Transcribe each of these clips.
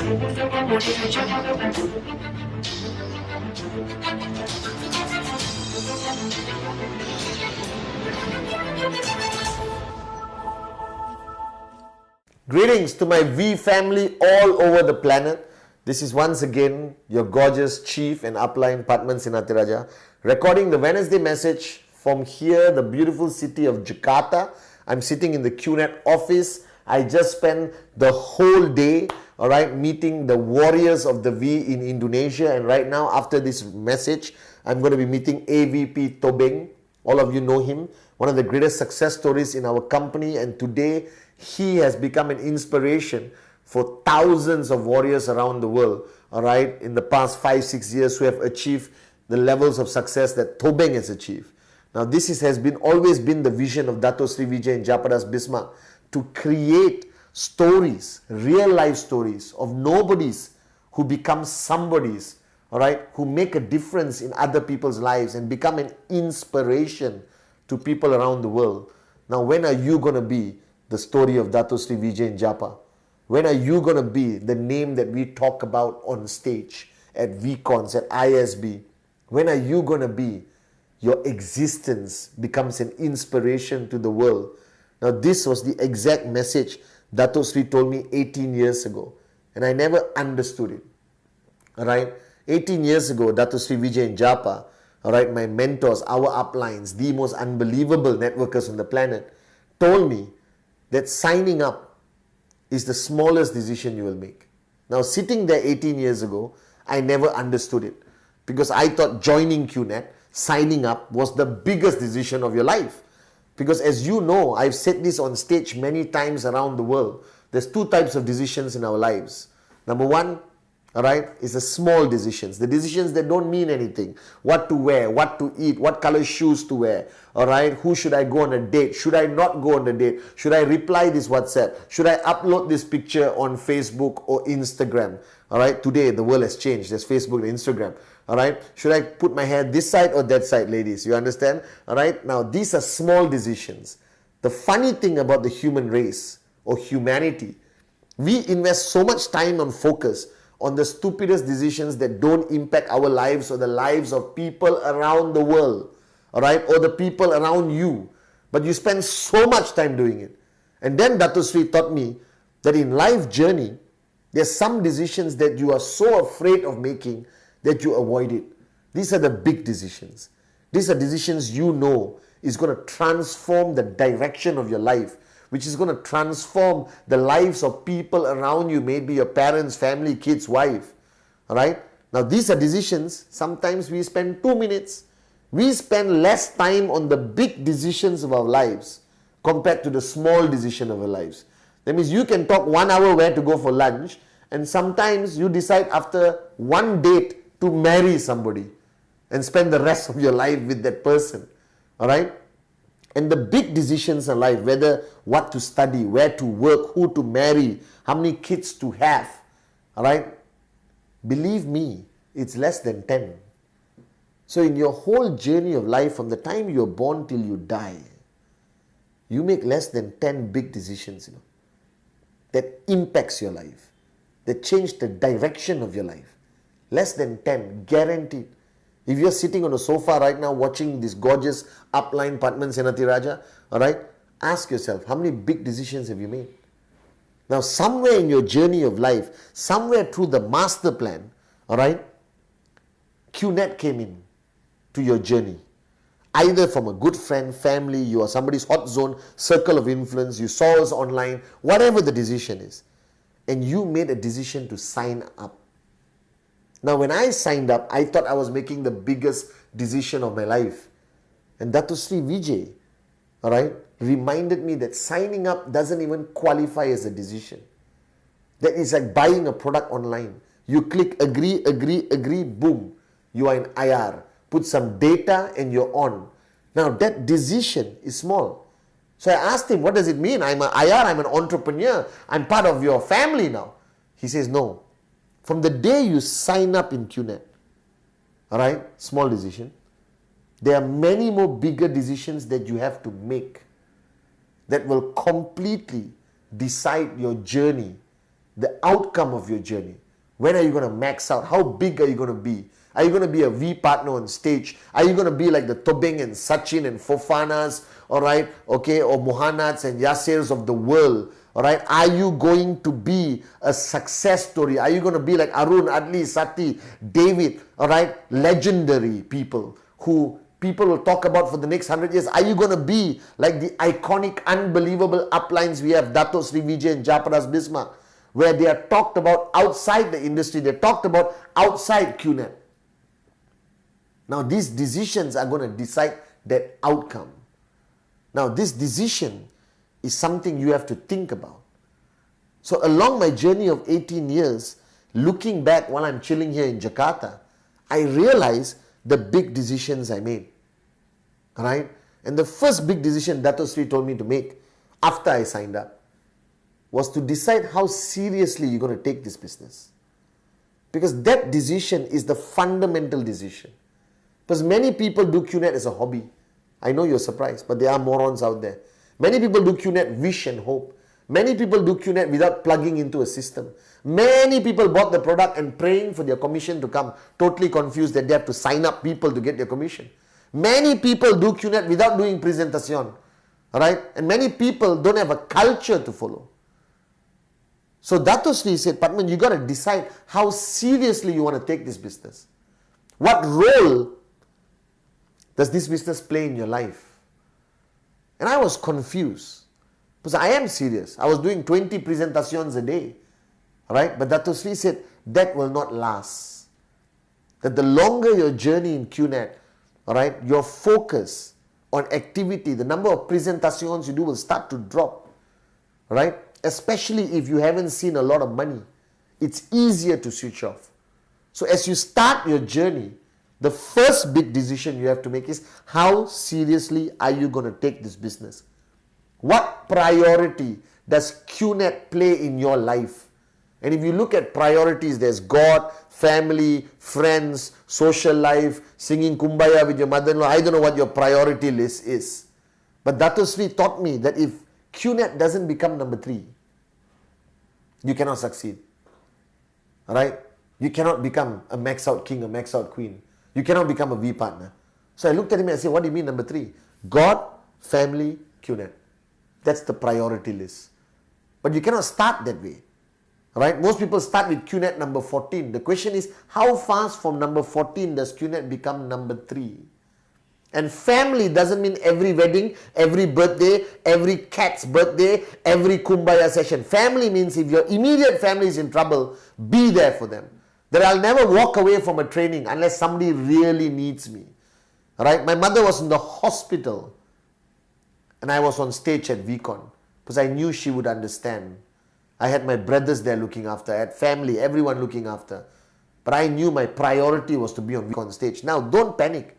Greetings to my V family all over the planet. This is once again your gorgeous chief and upline Padman Sinatiraja, recording the Wednesday message from here, the beautiful city of Jakarta. I'm sitting in the QNet office. I just spent the whole day, meeting the warriors of the V in Indonesia. And right now, after this message, I'm going to be meeting AVP Tobing. All of you know him, one of the greatest success stories in our company. And today, he has become an inspiration for thousands of warriors around the world, in the past 5-6 years who have achieved the levels of success that Tobing has achieved. Now, this has always been the vision of Dato Sri Vijay Japadas Bismarck, to create stories, real life stories of nobodies who become somebodies, who make a difference in other people's lives and become an inspiration to people around the world. Now, when are you going to be the story of Dato Sri Vijay Japa? When are you going to be the name that we talk about on stage at VCons, at ISB? When are you going to be your existence becomes an inspiration to the world? Now, this was the exact message Dato Sri told me 18 years ago, and I never understood it. 18 years ago, Dato Sri Vijay Japa, my mentors, our uplines, the most unbelievable networkers on the planet, told me that signing up is the smallest decision you will make. Now, sitting there 18 years ago, I never understood it, because I thought joining QNet, signing up, was the biggest decision of your life. Because as you know, I've said this on stage many times around the world, there's two types of decisions in our lives. Number one, is the small decisions, the decisions that don't mean anything. What to wear, what to eat, what color shoes to wear, who should I go on a date, should I not go on a date, should I reply this WhatsApp, should I upload this picture on Facebook or Instagram. Today the world has changed, there's Facebook and Instagram. Should I put my hair this side or that side, ladies? You understand? Now these are small decisions. The funny thing about the human race or humanity, we invest so much time and focus on the stupidest decisions that don't impact our lives or the lives of people around the world, or the people around you. But you spend so much time doing it. And then Dato Sri taught me that in life journey, there's some decisions that you are so afraid of making that you avoid it. These are the big decisions. These are decisions you know is going to transform the direction of your life, which is going to transform the lives of people around you, maybe your parents, family, kids, wife. Now, these are decisions. Sometimes we spend 2 minutes. We spend less time on the big decisions of our lives compared to the small decision of our lives. That means you can talk 1 hour where to go for lunch, and sometimes you decide after one date to marry somebody and spend the rest of your life with that person. And the big decisions in life, whether what to study, where to work, who to marry, how many kids to have, believe me, it's less than 10. So in your whole journey of life, from the time you're born till you die, you make less than 10 big decisions, that impacts your life, that change the direction of your life. Less than 10, guaranteed. If you're sitting on a sofa right now watching this gorgeous upline Padman Sinatiraja, ask yourself, how many big decisions have you made? Now, somewhere in your journey of life, somewhere through the master plan, QNet came in to your journey. Either from a good friend, family, you are somebody's hot zone, circle of influence, you saw us online, whatever the decision is. And you made a decision to sign up. Now, when I signed up, I thought I was making the biggest decision of my life. And Dato Sri Vijay, reminded me that signing up doesn't even qualify as a decision. That is like buying a product online. You click agree, agree, agree, boom, you are in IR. Put some data and you're on. Now, that decision is small. So I asked him, what does it mean? I'm an IR, I'm an entrepreneur, I'm part of your family now. He says, no. From the day you sign up in QNet, small decision, there are many more bigger decisions that you have to make that will completely decide your journey, the outcome of your journey. When are you going to max out? How big are you going to be? Are you going to be a V partner on stage? Are you going to be like the Tobing and Sachin and Fofanas, all right, okay, or Mohanats and Yasirs of the world, all right? Are you going to be a success story? Are you going to be like Arun, Adli, Sati, David, all right, legendary people who people will talk about for the next 100 years? Are you going to be like the iconic, unbelievable uplines we have, Dato Sri Vijay and Japaras Bismarck, where they are talked about outside the industry, they're talked about outside QNet. Now, these decisions are going to decide that outcome. Now, this decision is something you have to think about. So, along my journey of 18 years, looking back while I'm chilling here in Jakarta, I realized the big decisions I made. Right? And the first big decision Dato Sri told me to make after I signed up was to decide how seriously you're going to take this business. Because that decision is the fundamental decision. Because many people do QNet as a hobby. I know you're surprised, but there are morons out there. Many people do QNet wish and hope. Many people do QNet without plugging into a system. Many people bought the product and praying for their commission to come, totally confused that they have to sign up people to get their commission. Many people do QNet without doing presentation. Right? And many people don't have a culture to follow. So Dato Sri said, Padman, you got to decide how seriously you want to take this business. What role does this business play in your life? And I was confused. Because I am serious. I was doing 20 presentations a day. Right? But Dato Sri said, that will not last. That the longer your journey in QNet, right, your focus on activity, the number of presentations you do will start to drop. Right? Especially if you haven't seen a lot of money. It's easier to switch off. So as you start your journey, the first big decision you have to make is how seriously are you going to take this business? What priority does QNet play in your life? And if you look at priorities, there's God, family, friends, social life, singing Kumbaya with your mother-in-law. I don't know what your priority list is. But Dato Sri taught me that if QNet doesn't become number 3, you cannot succeed. Alright? You cannot become a max out king, a max out queen. You cannot become a V partner. So I looked at him and I said, what do you mean number 3? God, family, QNet. That's the priority list. But you cannot start that way. Right? Most people start with QNet number 14. The question is, how fast from number 14 does QNet become number 3? And family doesn't mean every wedding, every birthday, every cat's birthday, every kumbaya session. Family means if your immediate family is in trouble, be there for them. That I'll never walk away from a training unless somebody really needs me. Right? My mother was in the hospital and I was on stage at VCon because I knew she would understand. I had my brothers there looking after, I had family, everyone looking after. But I knew my priority was to be on VCon stage. Now, don't panic.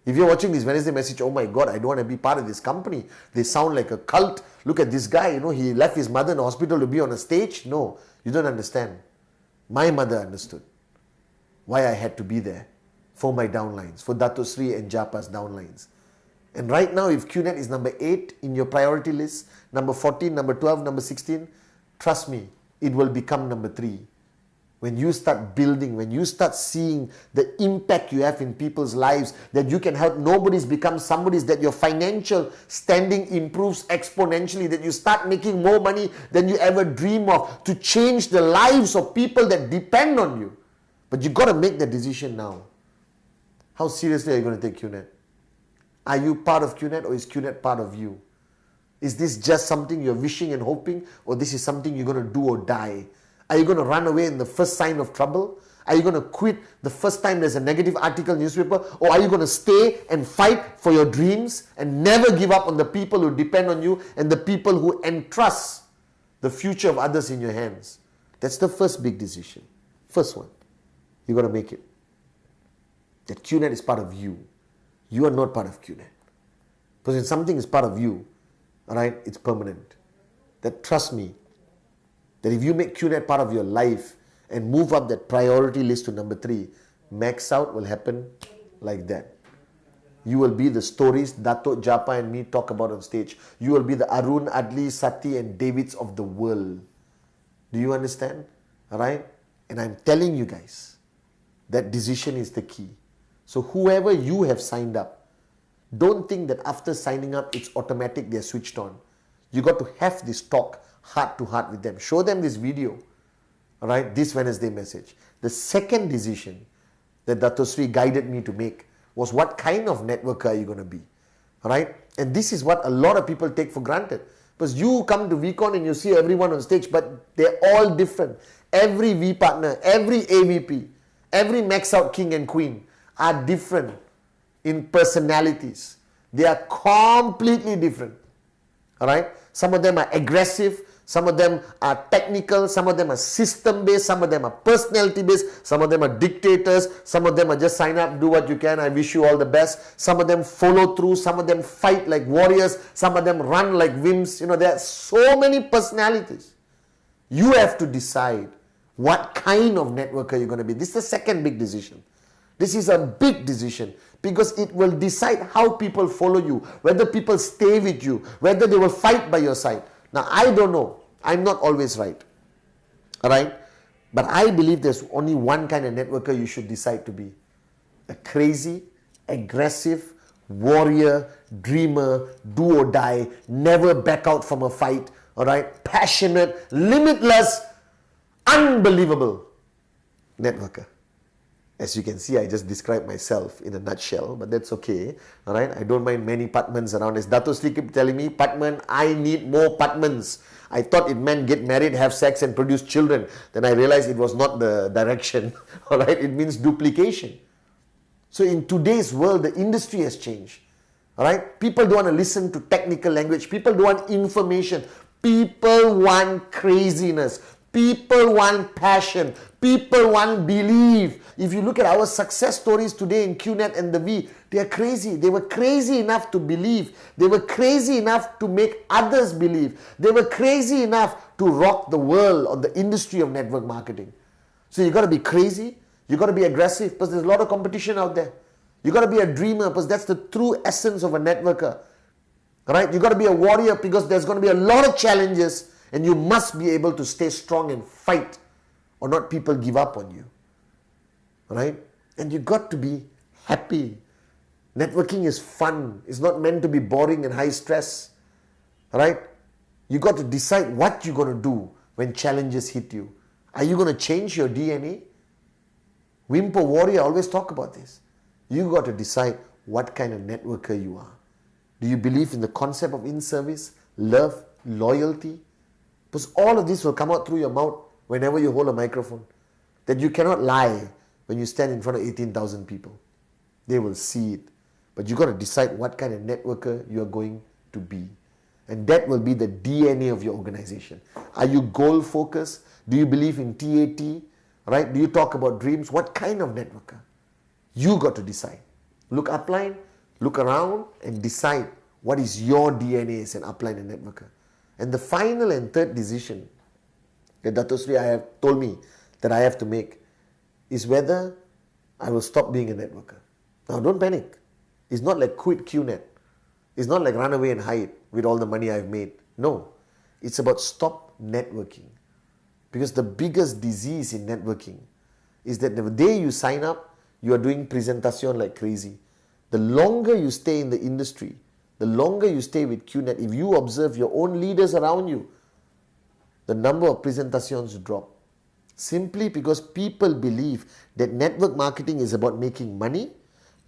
If you're watching this Wednesday message, oh my God, I don't want to be part of this company. They sound like a cult. Look at this guy, he left his mother in the hospital to be on a stage. No, you don't understand. My mother understood why I had to be there for my downlines, for Dato Sri and Japa's downlines. And right now, if QNet is number 8 in your priority list, number 14, number 12, number 16, trust me, it will become number 3. When you start building, when you start seeing the impact you have in people's lives, that you can help nobody's become somebody's, that your financial standing improves exponentially, that you start making more money than you ever dream of, to change the lives of people that depend on you. But you got to make the decision now. How seriously are you going to take QNet? Are you part of QNet or is QNet part of you? Is this just something you're wishing and hoping, or this is something you're going to do or die? Are you going to run away in the first sign of trouble? Are you going to quit the first time there's a negative article in the newspaper? Or are you going to stay and fight for your dreams and never give up on the people who depend on you and the people who entrust the future of others in your hands? That's the first big decision. First one. You got to make it. That QNet is part of you. You are not part of QNet. Because when something is part of you, alright, it's permanent. That, trust me, that if you make QNet part of your life and move up that priority list to number 3, max out will happen like that. You will be the stories Dato, Japa and me talk about on stage. You will be the Arun, Adli, Sati and Davids of the world. Do you understand? All right? And I'm telling you guys, that decision is the key. So whoever you have signed up, don't think that after signing up, it's automatic, they're switched on. You got to have this talk heart to heart with them. Show them this video, all right, this Wednesday message. The second decision that Dato Sri guided me to make was, what kind of networker are you going to be? All right? And this is what a lot of people take for granted. Because you come to VCon and you see everyone on stage, but they're all different. Every V partner, every AVP, every max out king and queen are different in personalities. They are completely different. All right? Some of them are aggressive. Some of them are technical, some of them are system-based, some of them are personality-based, some of them are dictators, some of them are just sign up, do what you can, I wish you all the best. Some of them follow through, some of them fight like warriors, some of them run like wimps. You know, there are so many personalities. You have to decide what kind of networker you're going to be. This is the second big decision. This is a big decision because it will decide how people follow you, whether people stay with you, whether they will fight by your side. Now, I don't know. I'm not always right. All right? But I believe there's only one kind of networker you should decide to be. A crazy, aggressive, warrior, dreamer, do or die, never back out from a fight. All right? Passionate, limitless, unbelievable networker. As you can see, I just described myself in a nutshell, but that's okay. All right, I don't mind many Patmans around. As Dato Sri keep telling me, Patman, I need more Patmans. I thought it meant get married, have sex and produce children. Then I realized it was not the direction. All right, it means duplication. So in today's world, the industry has changed. All right, people don't want to listen to technical language. People don't want information. People want craziness. People want passion. People want belief. If you look at our success stories today in QNet and the V, they are crazy. They were crazy enough to believe. They were crazy enough to make others believe. They were crazy enough to rock the world on the industry of network marketing. So you got to be crazy. You got to be aggressive because there's a lot of competition out there. You got to be a dreamer because that's the true essence of a networker. All right? You got to be a warrior because there's going to be a lot of challenges. And you must be able to stay strong and fight or not people give up on you. Right? And you got to be happy. Networking is fun. It's not meant to be boring and high stress. Right? You got to decide what you're going to do when challenges hit you. Are you going to change your DNA? Wimpo Warrior always talk about this. You got to decide what kind of networker you are. Do you believe in the concept of in-service, love, loyalty? Because all of this will come out through your mouth whenever you hold a microphone. That you cannot lie when you stand in front of 18,000 people. They will see it. But you got to decide what kind of networker you are going to be. And that will be the DNA of your organization. Are you goal focused? Do you believe in TAT? Right? Do you talk about dreams? What kind of networker? You got to decide. Look upline, look around and decide what is your DNA as an upline and networker. And the final and third decision that Dato Sri have told me that I have to make is whether I will stop being a networker. Now don't panic. It's not like quit QNet. It's not like run away and hide with all the money I've made. No. It's about stop networking. Because the biggest disease in networking is that the day you sign up, you are doing presentation like crazy. The longer you stay in the industry, the longer you stay with QNet, if you observe your own leaders around you, the number of presentations drop. Simply because people believe that network marketing is about making money,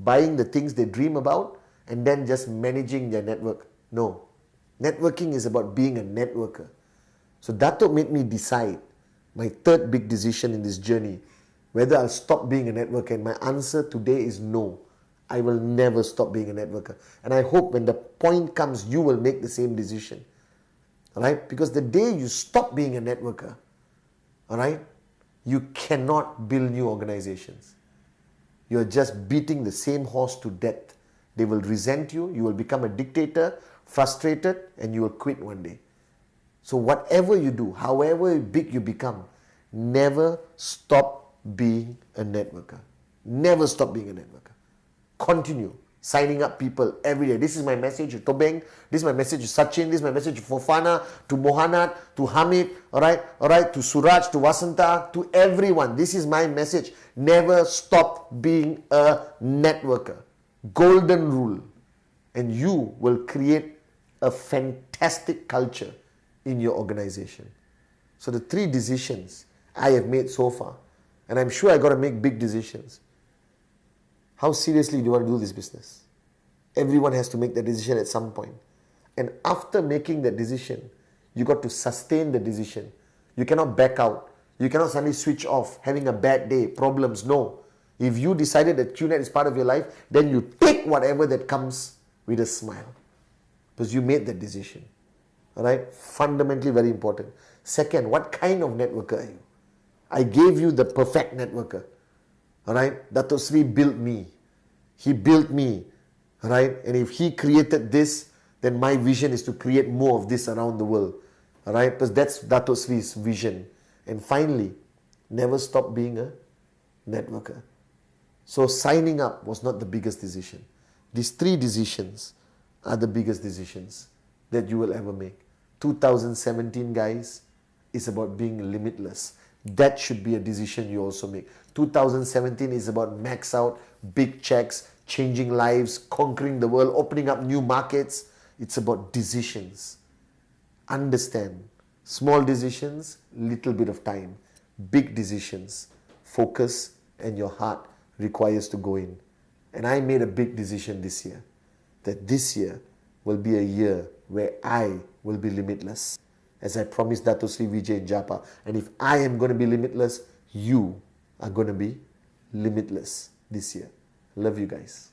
buying the things they dream about, and then just managing their network. No. Networking is about being a networker. So Dato made me decide my third big decision in this journey, whether I'll stop being a networker. And my answer today is no. I will never stop being a networker. And I hope when the point comes, you will make the same decision. Alright? Because the day you stop being a networker, alright, you cannot build new organizations. You're just beating the same horse to death. They will resent you, you will become a dictator, frustrated, and you will quit one day. So whatever you do, however big you become, never stop being a networker. Never stop being a networker. Continue. signing up people every day. This is my message to Tobeng, this is my message to Sachin, this is my message to Fofana, to Mohanat, to Hamid, alright, to Suraj, to Vasanta, to everyone. This is my message. Never stop being a networker. Golden rule. And you will create a fantastic culture in your organization. So the 3 decisions I have made so far, and I'm sure I got to make big decisions. How seriously do you want to do this business? Everyone has to make that decision at some point. And after making that decision, you got to sustain the decision. You cannot back out. You cannot suddenly switch off, having a bad day, problems. No. If you decided that QNet is part of your life, then you take whatever that comes with a smile. Because you made that decision. Alright? Fundamentally very important. Second, what kind of networker are you? I gave you the perfect networker. Alright? Dato Sri built me. He built me. Alright? And if he created this, then my vision is to create more of this around the world. Alright? Because that's Dato Sri's vision. And finally, never stop being a networker. So signing up was not the biggest decision. These 3 decisions are the biggest decisions that you will ever make. 2017, guys, is about being limitless. That should be a decision you also make. 2017 is about max out, big checks, changing lives, conquering the world, opening up new markets. It's about decisions. Understand. Small decisions, little bit of time. Big decisions, focus, and your heart requires to go in. And I made a big decision this year, that this year will be a year where I will be limitless, as I promised Dato Sri Vijay in Japa. And if I am going to be limitless, you are going to be limitless this year. Love you guys.